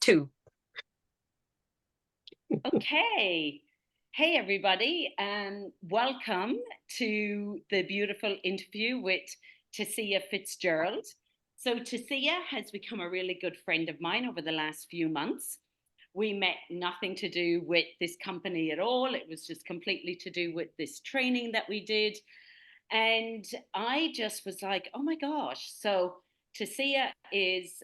2. Okay. Hey, everybody, and welcome to the beautiful interview with Tessia Fitzgerald. So Tessia has become a really good friend of mine over the last few months. We met nothing to do with this company at all. It was just completely to do with this training that we did. And I just was like, oh my gosh. So Tessia is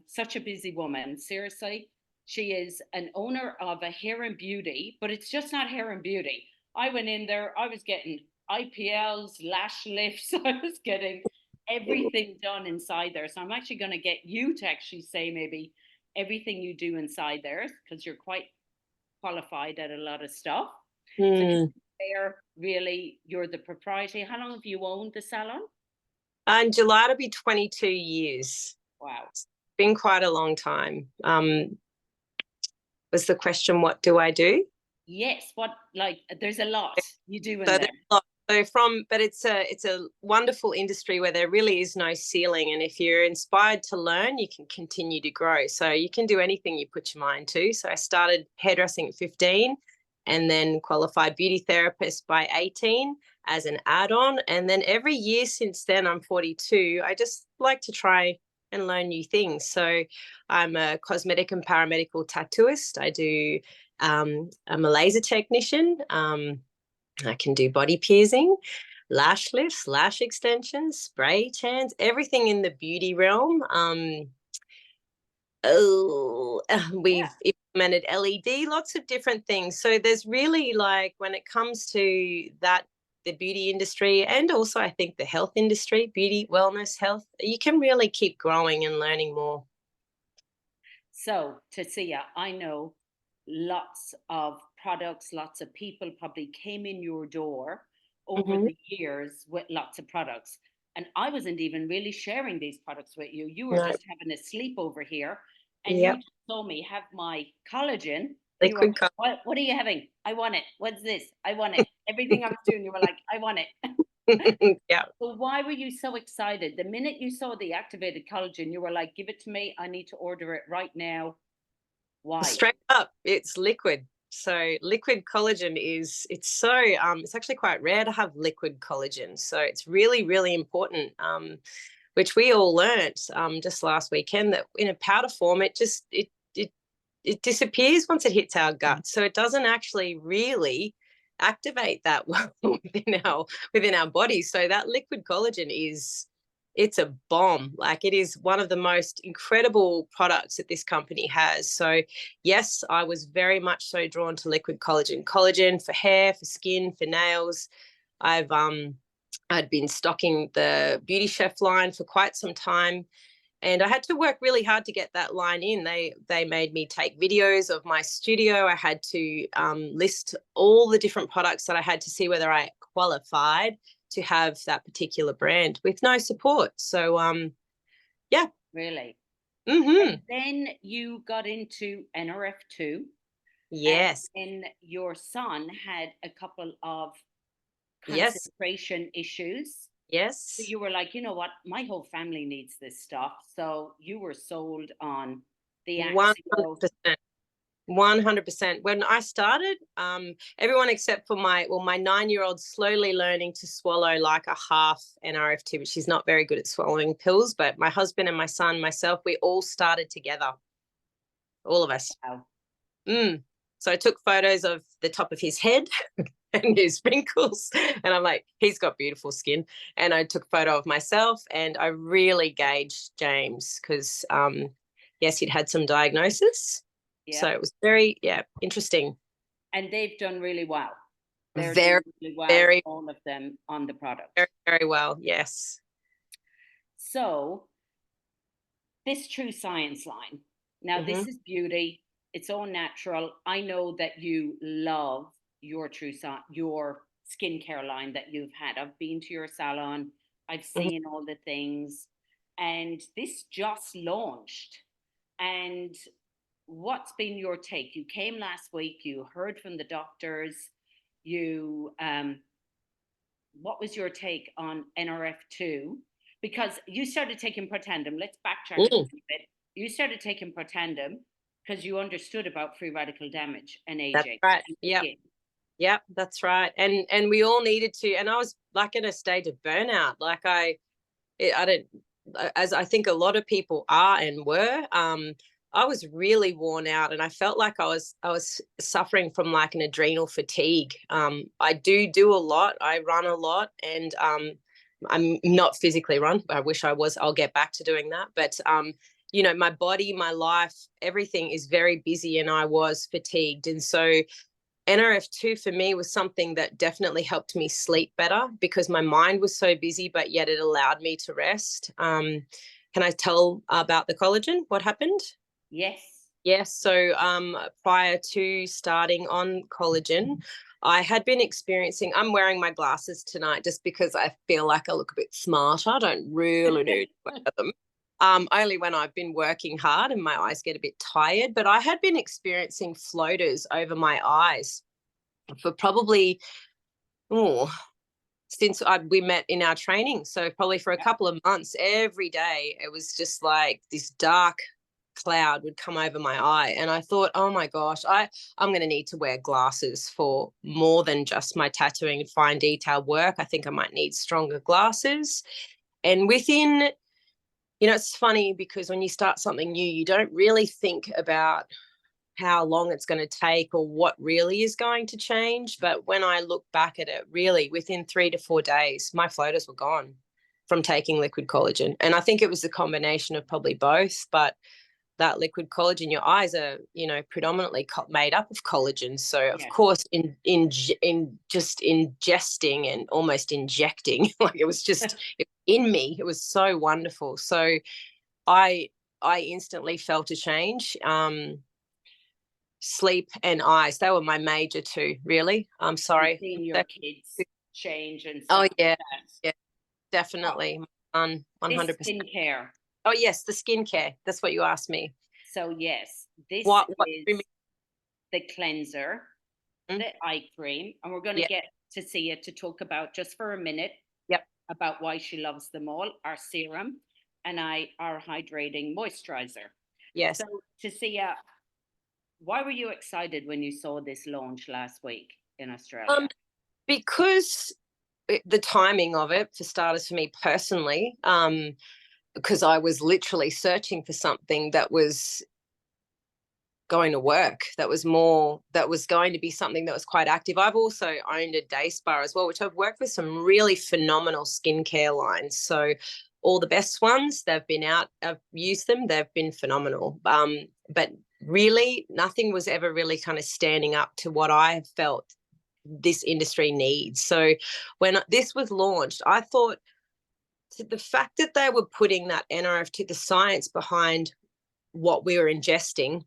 such a busy woman. Seriously, she is an owner of a hair and beauty, but it's just not hair and beauty. I went in there, I was getting IPLs, lash lifts, I was getting everything done inside there. So I'm actually going to get you to actually say maybe everything you do inside there because you're quite qualified at a lot of stuff. So Mm. there, really, you're the proprietor. How long have you owned the salon? In July, it'll be 22 years. Wow. It's been quite a long time. Was the question, what do I do? Yes. What, like, there's a lot you do in So there. but it's a wonderful industry where there really is no ceiling, and if you're inspired to learn, you can continue to grow. So you can do anything you put your mind to. So I started hairdressing at 15, and then qualified beauty therapist by 18 as an add-on, and then every year since then, I'm 42. I just like to try and learn new things. So I'm a cosmetic and paramedical tattooist. I'm a laser technician. I can do body piercing, lash lifts, lash extensions, spray tans, everything in the beauty realm. We've implemented LED, lots of different things. So there's really, like, when it comes to that, the beauty industry, and also I think the health industry, beauty, wellness, health, you can really keep growing and learning more. So, Tessia, I know lots of products, lots of people probably came in your door over Mm-hmm. the years with lots of products. And I wasn't even really sharing these products with you. You were No. just having a sleepover here, and you Yep. just saw me have my collagen. And you were Liquid like, what are you having? I want it. What's this? I want it. Everything I was doing, you were like, I want it. Yeah. So why were you so excited? The minute you saw the activated collagen, you were like, give it to me. I need to order it right now. Why? Straight up, it's liquid. So liquid collagen it's actually quite rare to have liquid collagen. So it's really, really important, which we all learnt just last weekend, that in a powder form, it disappears once it hits our gut. So it doesn't actually really activate that well within our body. So that liquid collagen it's a bomb. Like, it is one of the most incredible products that this company has. So yes, I was very much so drawn to liquid collagen for hair, for skin, for nails. I'd been stocking the Beauty Chef line for quite some time, and I had to work really hard to get that line in. They made me take videos of my studio. I had to list all the different products that I had to see whether I qualified to have that particular brand with no support. So yeah. Really? Mm-hmm. And then you got into Nrf2, and Yes. then your son had a couple of Yes. concentration issues. So Yes. you were like, you know what? My whole family needs this stuff. So you were sold on the Axio. 100%. 100%. When I started, everyone except for my 9-year-old slowly learning to swallow like a half Nrf2, but she's not very good at swallowing pills. But my husband and my son, myself, we all started together, all of us. Wow. So I took photos of the top of his head and his wrinkles, and I'm like, he's got beautiful skin. And I took a photo of myself, and I really gauged James because, yes, he'd had some diagnosis. Yeah. So it was very, interesting. And they've done really well. They're Very, doing really well, very, all of them on the product. very, very well. Yes. So this True Science line. Now, Mm-hmm. this is beauty. It's all natural. I know that you love your your skincare line that you've had. I've been to your salon. I've Mm-hmm. seen all the things, and this just launched. And what's been your take? You came last week. You heard from the doctors. You what was your take on Nrf2? Because you started taking Protandim. Let's backtrack a little bit. You started taking Protandim. because you understood about free radical damage and That's aging. right. Yep, that's right. And we all needed to, and I was like in a state of burnout. Like I don't, as I think a lot of people are and were, I was really worn out, and I felt like I was suffering from like an adrenal fatigue. I do a lot. I run a lot, and I'm not physically run. I wish I was. I'll get back to doing that. But you know, my body, my life, everything is very busy, and I was fatigued. And so NRF2 for me was something that definitely helped me sleep better because my mind was so busy, but yet it allowed me to rest. Can I tell about the collagen? What happened? Yes. Yes. So prior to starting on collagen, I had been experiencing, I'm wearing my glasses tonight just because I feel like I look a bit smarter. I don't really need to wear them. Only when I've been working hard and my eyes get a bit tired. But I had been experiencing floaters over my eyes for probably, since we met in our training. So probably for a couple of months, every day, it was just like this dark cloud would come over my eye. And I thought, oh my gosh, I'm going to need to wear glasses for more than just my tattooing and fine detail work. I think I might need stronger glasses. And within, you know, it's funny because when you start something new, you don't really think about how long it's going to take or what really is going to change. But when I look back at it, really within 3 to 4 days, my floaters were gone from taking liquid collagen. And I think it was the combination of probably both, but that liquid collagen, your eyes are, you know, predominantly made up of collagen. So of course, in just ingesting and almost injecting, like it was just in me. It was so wonderful. So I instantly felt a change. Sleep and eyes, they were my major two, really. I'm sorry. Seeing your kids change and stuff. Oh yeah, definitely. 100%. Skincare. Oh yes, the skincare. That's what you asked me. So yes, this is the cleanser, the eye cream, and we're going to get Tessia to talk about just for a minute about why she loves them all, our serum and our hydrating moisturizer. Yes. So Tessia, why were you excited when you saw this launch last week in Australia? Because the timing of it, for starters, for me personally, because I was literally searching for something that was going to work, that was going to be something that was quite active. I've also owned a day spa as well, which I've worked with some really phenomenal skincare lines. So all the best ones, they've been out, I've used them, they've been phenomenal. But really nothing was ever really kind of standing up to what I felt this industry needs. So when this was launched, I thought the fact that they were putting that NRF2, the science behind what we were ingesting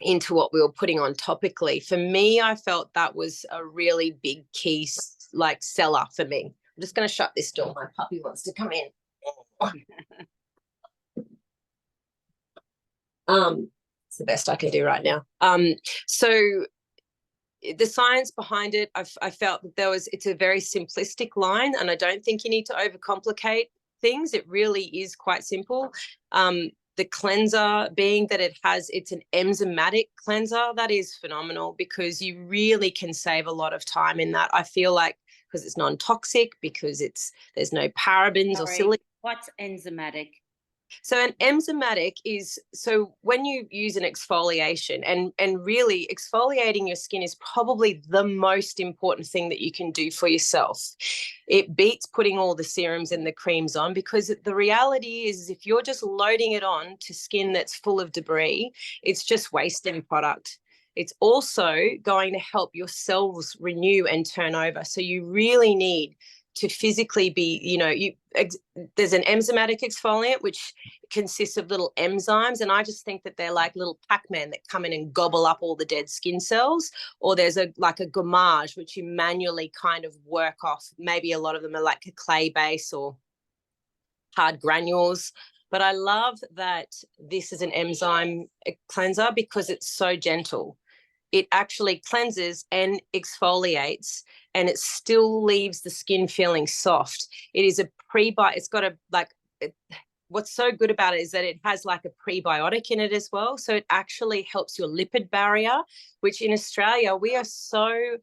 into what we were putting on topically, for me, I felt that was a really big key, like, seller for me. I'm just going to shut this door. My puppy wants to come in. It's the best I can do right now. So the science behind it, I felt that it's a very simplistic line, and I don't think you need to overcomplicate things. It really is quite simple. The cleanser being that it's an enzymatic cleanser, that is phenomenal because you really can save a lot of time in that. I feel like because it's non-toxic, because there's no parabens or silicone. What's enzymatic? So an enzymatic is, so when you use an exfoliation, and really exfoliating your skin is probably the most important thing that you can do for yourself. It beats putting all the serums and the creams on, because the reality is if you're just loading it on to skin that's full of debris, it's just wasting product. It's also going to help your cells renew and turn over. So you really need to physically be, there's an enzymatic exfoliant, which consists of little enzymes. And I just think that they're like little Pac-Man that come in and gobble up all the dead skin cells. Or there's a gommage, which you manually kind of work off. Maybe a lot of them are like a clay base or hard granules. But I love that this is an enzyme cleanser because it's so gentle. It actually cleanses and exfoliates, and it still leaves the skin feeling soft. It is a pre-bite. It's got what's so good about it is that it has like a prebiotic in it as well. So it actually helps your lipid barrier, which in Australia, we are so,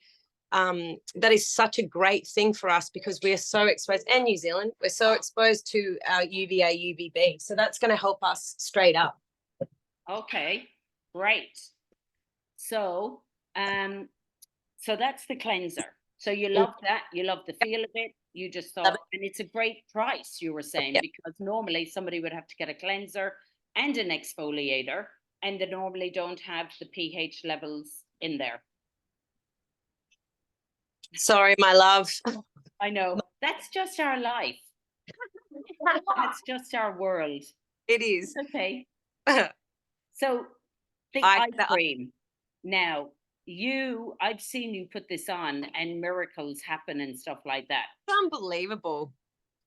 that is such a great thing for us because we are so exposed, and New Zealand, we're so exposed to our UVA, UVB. So that's going to help us straight up. Okay, great. So, so that's the cleanser. So you love that. You love the feel of it. You just thought, and it's a great price, you were saying, because normally somebody would have to get a cleanser and an exfoliator, and they normally don't have the pH levels in there. Sorry, my love. I know. That's just our life. That's just our world. It is. Okay. So the eye cream. Now, I've seen you put this on and miracles happen and stuff like that. It's unbelievable.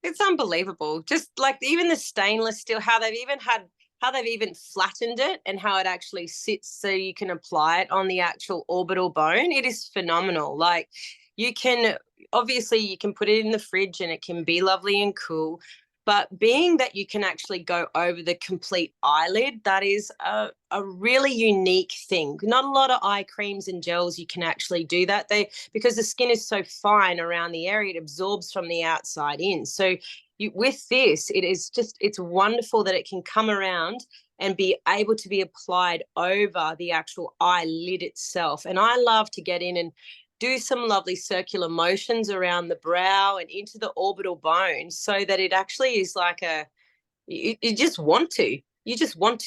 It's unbelievable. Just like even the stainless steel, how they've even flattened it and how it actually sits so you can apply it on the actual orbital bone. It is phenomenal. Like you can put it in the fridge and it can be lovely and cool. But being that you can actually go over the complete eyelid, that is a really unique thing. Not a lot of eye creams and gels you can actually do that. Because the skin is so fine around the area, it absorbs from the outside in. So with this, it's wonderful that it can come around and be able to be applied over the actual eyelid itself. And I love to get in and do some lovely circular motions around the brow and into the orbital bone so that it actually is like you just want to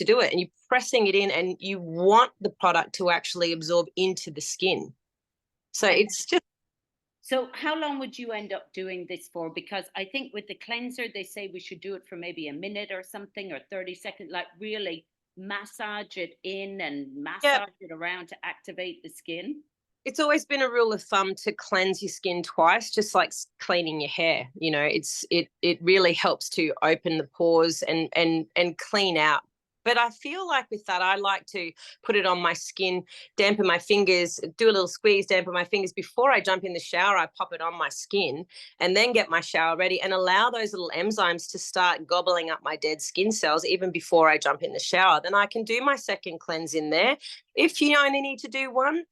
do it, and you're pressing it in and you want the product to actually absorb into the skin. So it's just. So how long would you end up doing this for? Because I think with the cleanser, they say we should do it for maybe a minute or something, or 30 seconds, like really massage it in and massage it around to activate the skin. It's always been a rule of thumb to cleanse your skin twice, just like cleaning your hair. You know, it really helps to open the pores and clean out. But I feel like with that, I like to put it on my skin, dampen my fingers, do a little squeeze, dampen my fingers before I jump in the shower. I pop it on my skin and then get my shower ready and allow those little enzymes to start gobbling up my dead skin cells even before I jump in the shower. Then I can do my second cleanse in there. If you only need to do one,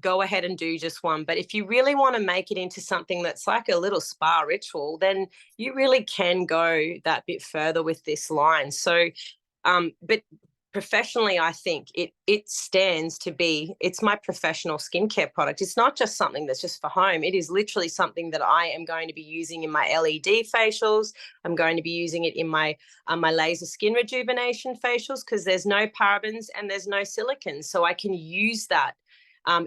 go ahead and do just one. But if you really want to make it into something that's like a little spa ritual, then you really can go that bit further with this line. So, but professionally, I think it stands to be, it's my professional skincare product. It's not just something that's just for home. It is literally something that I am going to be using in my LED facials. I'm going to be using it in my laser skin rejuvenation facials because there's no parabens and there's no silicone. So I can use that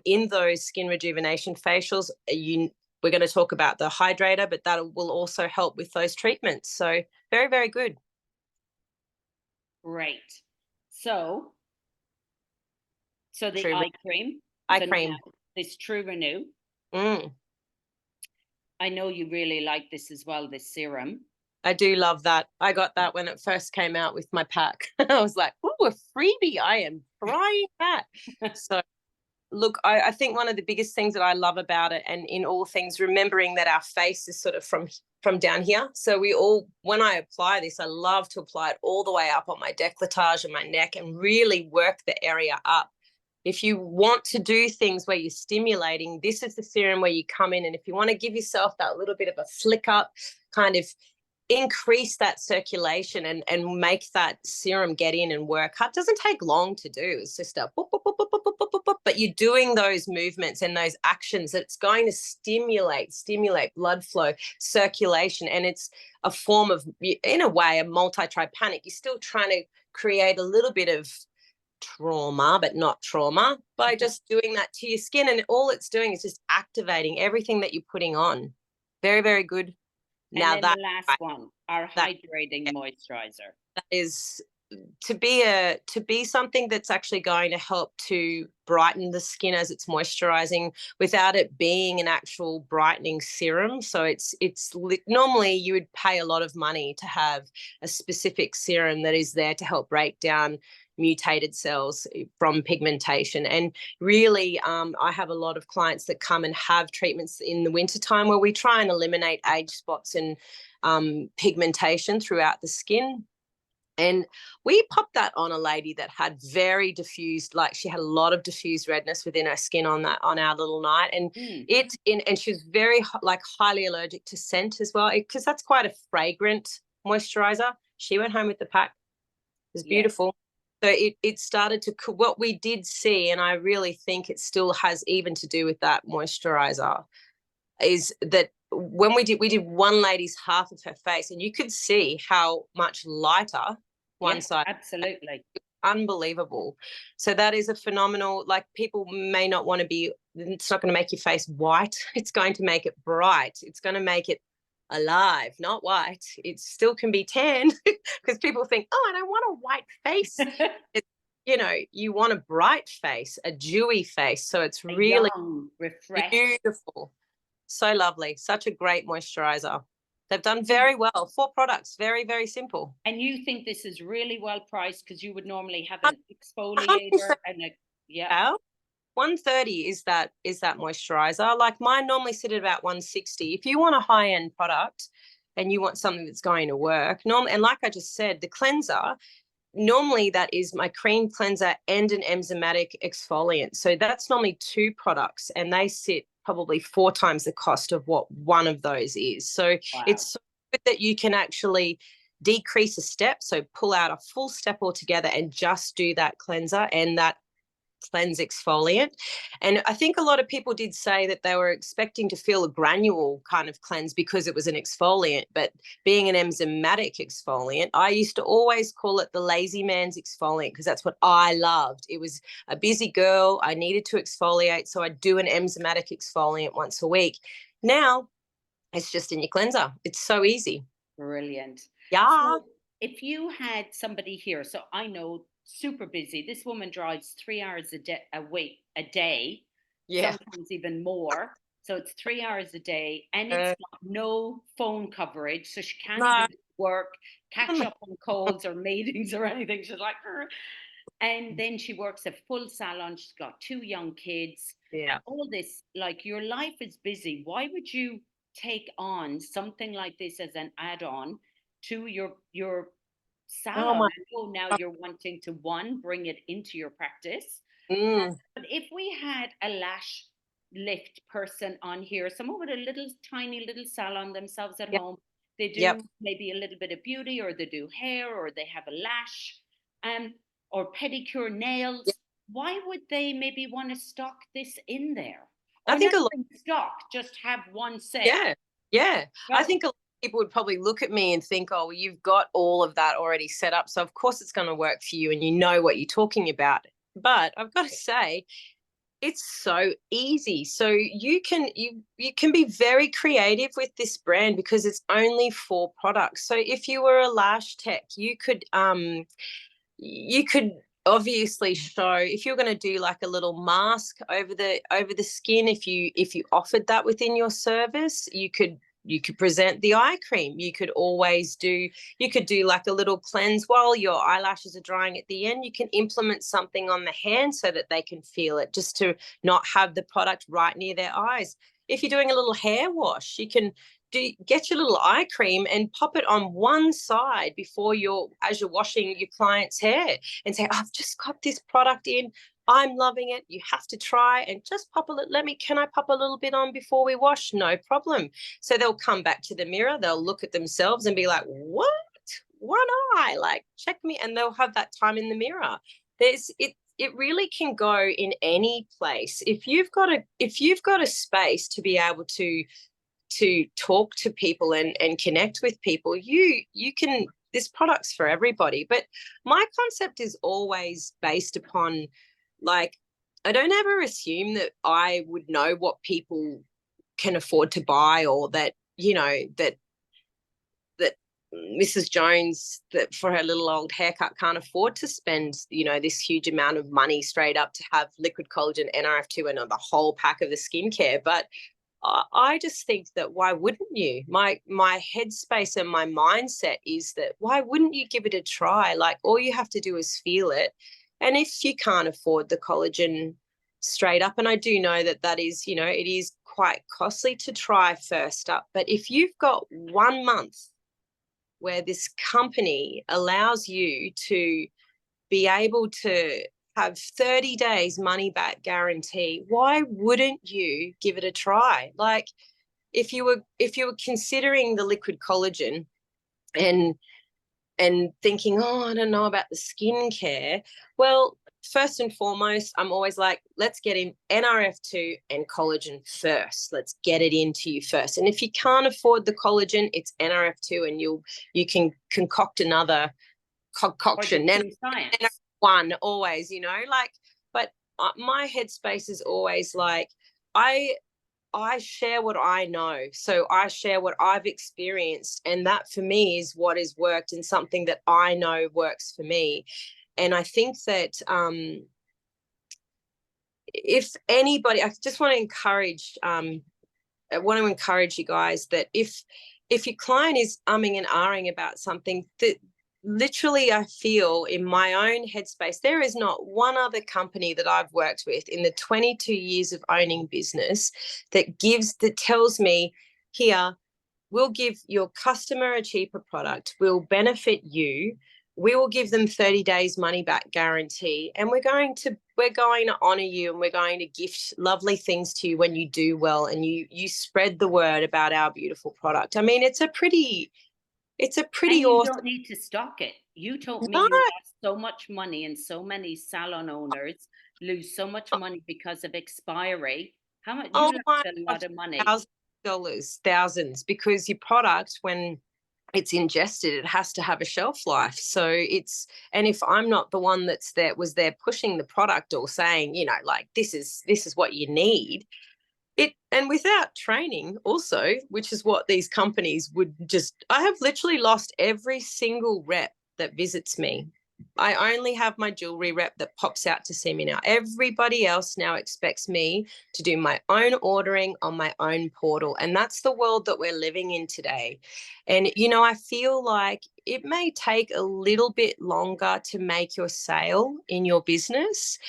in those skin rejuvenation facials. We're going to talk about the hydrator, but that will also help with those treatments. So very, very good. Great. So the True eye cream. Eye cream. This True Renew. I know you really like this as well, this serum. I do love that. I got that when it first came out with my pack. I was like, oh, a freebie. I am trying that. So look, I think one of the biggest things that I love about it, and in all things, remembering that our face is sort of from down here. So when I apply this, I love to apply it all the way up on my décolletage and my neck and really work the area up. If you want to do things where you're stimulating, this is the serum where you come in. And if you want to give yourself that little bit of a flick up, kind of increase that circulation and make that serum get in and work. It doesn't take long to do. It's just a boop, boop, boop, boop, boop, boop, boop, boop. But you're doing those movements and those actions that's going to stimulate blood flow, circulation. And it's a form of, in a way, a multi-trypanic. You're still trying to create a little bit of trauma, but not trauma, by just doing that to your skin. And all it's doing is just activating everything that you're putting on. Very, very good. Now and then the last one, our hydrating moisturizer. That is to be something that's actually going to help to brighten the skin as it's moisturizing without it being an actual brightening serum. So it's normally you would pay a lot of money to have a specific serum that is there to help break down mutated cells from pigmentation. And really, I have a lot of clients that come and have treatments in the wintertime where we try and eliminate age spots and pigmentation throughout the skin. And we popped that on a lady that had very diffused, like she had a lot of diffused redness within her skin on our little night. And and she was very like highly allergic to scent as well, because that's quite a fragrant moisturizer. She went home with the pack. It was beautiful. So it started to, what we did see, and I really think it still has even to do with that moisturizer, is that when we did one lady's half of her face, and you could see how much lighter one side. Absolutely. Unbelievable. So that is a phenomenal, like, people may not want to be, it's not going to make your face white. It's going to make it bright. It's going to make it alive, not white. It still can be tan, because people think, oh, I don't want a white face. You want a bright face, a dewy face. So it's really beautiful. So lovely. Such a great moisturizer. They've done very well. 4 products, very, very simple. And you think this is really well priced, because you would normally have an exfoliator and a 130 is that moisturizer. Like, mine normally sit at about 160. If you want a high-end product and you want something that's going to work, and like I just said, the cleanser, normally that is my cream cleanser and an enzymatic exfoliant. So that's normally 2 products, and they sit probably 4 times the cost of what one of those is. So it's so good that you can actually decrease a step, so pull out a full step altogether and just do that cleanser and that cleanse exfoliant. And I think a lot of people did say that they were expecting to feel a granule kind of cleanse because it was an exfoliant, but being an enzymatic exfoliant, I used to always call it the lazy man's exfoliant, because that's what I loved. It was a busy girl, I needed to exfoliate, so I'd do an enzymatic exfoliant once a week. Now it's just in your cleanser. It's so easy. Brilliant. Yeah. So if you had somebody here, so I know, super busy. This woman drives 3 hours a day, sometimes even more. So it's 3 hours a day, and it's got no phone coverage, so she can't even work, catch up on calls or meetings or anything. She's like, and then she works a full salon. She's got 2 young kids. All this, like, your life is busy. Why would you take on something like this as an add-on to your salon? I know now you're wanting to, bring it into your practice. But if we had a lash lift person on here, someone with a little tiny little salon themselves at home, they do maybe a little bit of beauty, or they do hair, or they have a lash, or pedicure, nails, why would they maybe want to stock this in there? Or I think a lot stock, just have one set. I think a lot of people would probably look at me and think, oh, well, you've got all of that already set up, so of course it's going to work for you and you know what you're talking about. But I've got to say, it's so easy. So you can be very creative with this brand, because it's only 4 products. So if you were a lash tech, you could obviously show, if you're going to do like a little mask over the skin, if you offered that within your service, you could present the eye cream. You could do like a little cleanse while your eyelashes are drying at the end. You can implement something on the hand so that they can feel it, just to not have the product right near their eyes. If you're doing a little hair wash, you can get your little eye cream and pop it on one side as you're washing your client's hair, and say, I've just got this product in, I'm loving it, you have to try, and just pop a little, can I pop a little bit on before we wash? No problem. So they'll come back to the mirror, they'll look at themselves and be like, what? One eye, like, check me. And they'll have that time in the mirror. It really can go in any place. If you've got a space to be able to talk to people and connect with people, you can, this product's for everybody. But my concept is always based upon, like, I don't ever assume that I would know what people can afford to buy, or that, that Mrs. Jones, that for her little old haircut, can't afford to spend, this huge amount of money straight up to have liquid collagen, Nrf2, and the whole pack of the skincare. But I just think that, why wouldn't you? My headspace and my mindset is that, why wouldn't you give it a try? Like, all you have to do is feel it. And if you can't afford the collagen straight up, and I do know that is, it is quite costly to try first up, but if you've got 1 month where this company allows you to be able to have 30 days money back guarantee, why wouldn't you give it a try? Like, if you were considering the liquid collagen and thinking, oh, I don't know about the skincare, well, first and foremost, I'm always like, let's get in Nrf2 and collagen first. Let's get it into you first. And if you can't afford the collagen, it's Nrf2, and you can concoct another concoction. And one always, you know, like, but my headspace is always like, I share what I know. So I share what I've experienced. And that for me is what has worked and something that I know works for me. And I think that if anybody, I just want to encourage, you guys that if your client is umming and ahhing about something, that literally I feel in my own headspace, there is not one other company that I've worked with in the 22 years of owning business that tells me, here, we'll give your customer a cheaper product, we'll benefit you, we will give them 30 days money back guarantee, and we're going to honor you, and we're going to gift lovely things to you when you do well and you spread the word about our beautiful product. I mean, it's a pretty awesome. You don't need to stock it. You told me you lost so much money, and so many salon owners lose so much money because of expiry. How much? You lost a lot of money. Thousands, because your product, when it's ingested, it has to have a shelf life. So and if I'm not the one was there pushing the product or saying, you know, like, this is what you need, and without training also, which is what these companies would I have literally lost every single rep that visits me. I only have my jewelry rep that pops out to see me now. Everybody else now expects me to do my own ordering on my own portal. And that's the world that we're living in today. And, you know, I feel like it may take a little bit longer to make your sale in your business,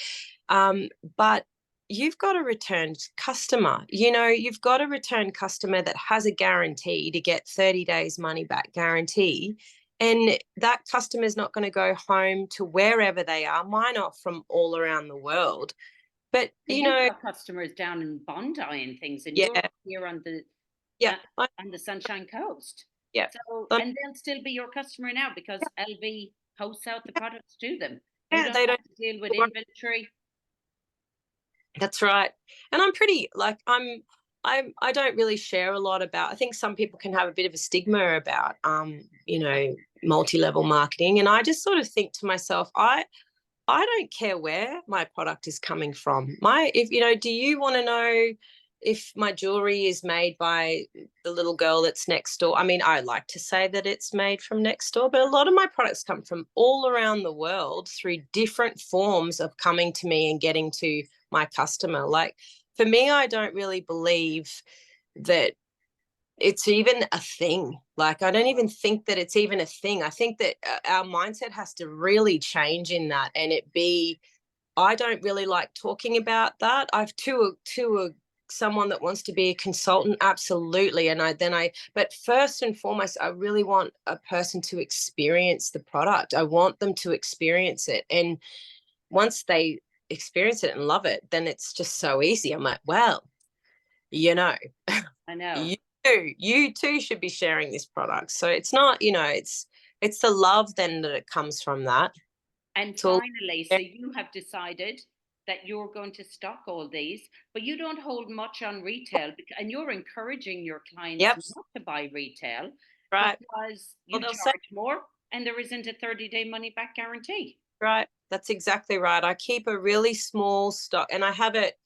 but you've got a return customer. You know, you've got a return customer that has a guarantee to get 30 days money back guarantee. And that customer is not going to go home to wherever they are. Mine are from all around the world. But, you know, got customers down in Bondi and things, and you're here on the on the Sunshine Coast. Yeah. So, and they'll still be your customer now because LV hosts out the products to them. They don't have to deal with inventory. That's right. And I'm pretty, like, I don't really share a lot about, I think some people can have a bit of a stigma about, you know, multi-level marketing. And I just sort of think to myself, I don't care where my product is coming from. If, you know, do you want to know if my jewelry is made by the little girl that's next door? I mean, I like to say that it's made from next door, but a lot of my products come from all around the world through different forms of coming to me and getting to my customer. Like, for me, I don't really believe that it's even a thing. Like, I don't even think that it's even a thing. I think that our mindset has to really change in that, and I don't really like talking about that. I've someone that wants to be a consultant, absolutely. But first and foremost, I really want a person to experience the product. I want them to experience it. And once they experience it and love it, then it's just so easy. I'm like, well, you know, I know. You too should be sharing this product. So it's not, you know, it's the love then that it comes from that. And finally, so you have decided that you're going to stock all these, but you don't hold much on retail, and you're encouraging your clients not to buy retail, right? Because you charge more and there isn't a 30-day money back guarantee. Right. That's exactly right. I keep a really small stock, and I have it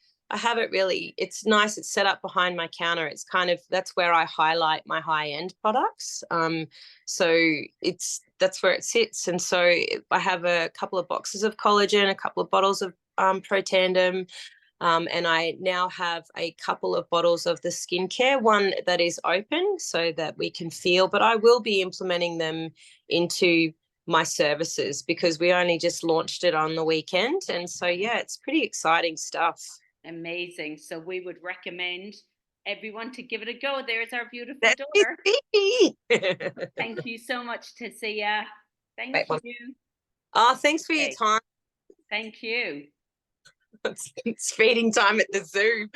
really, it's nice. It's set up behind my counter. It's kind of, that's where I highlight my high-end products. So that's where it sits. And so I have a couple of boxes of collagen, a couple of bottles of Protandim, and I now have a couple of bottles of the skincare, one that is open so that we can feel, but I will be implementing them into my services because we only just launched it on the weekend. And so, yeah, it's pretty exciting stuff. Amazing. So we would recommend everyone to give it a go. There's our beautiful That's daughter. me. Thank you so much, Tessia. Thank you. Oh, thanks for your Okay. time. Thank you. It's feeding time at the zoo.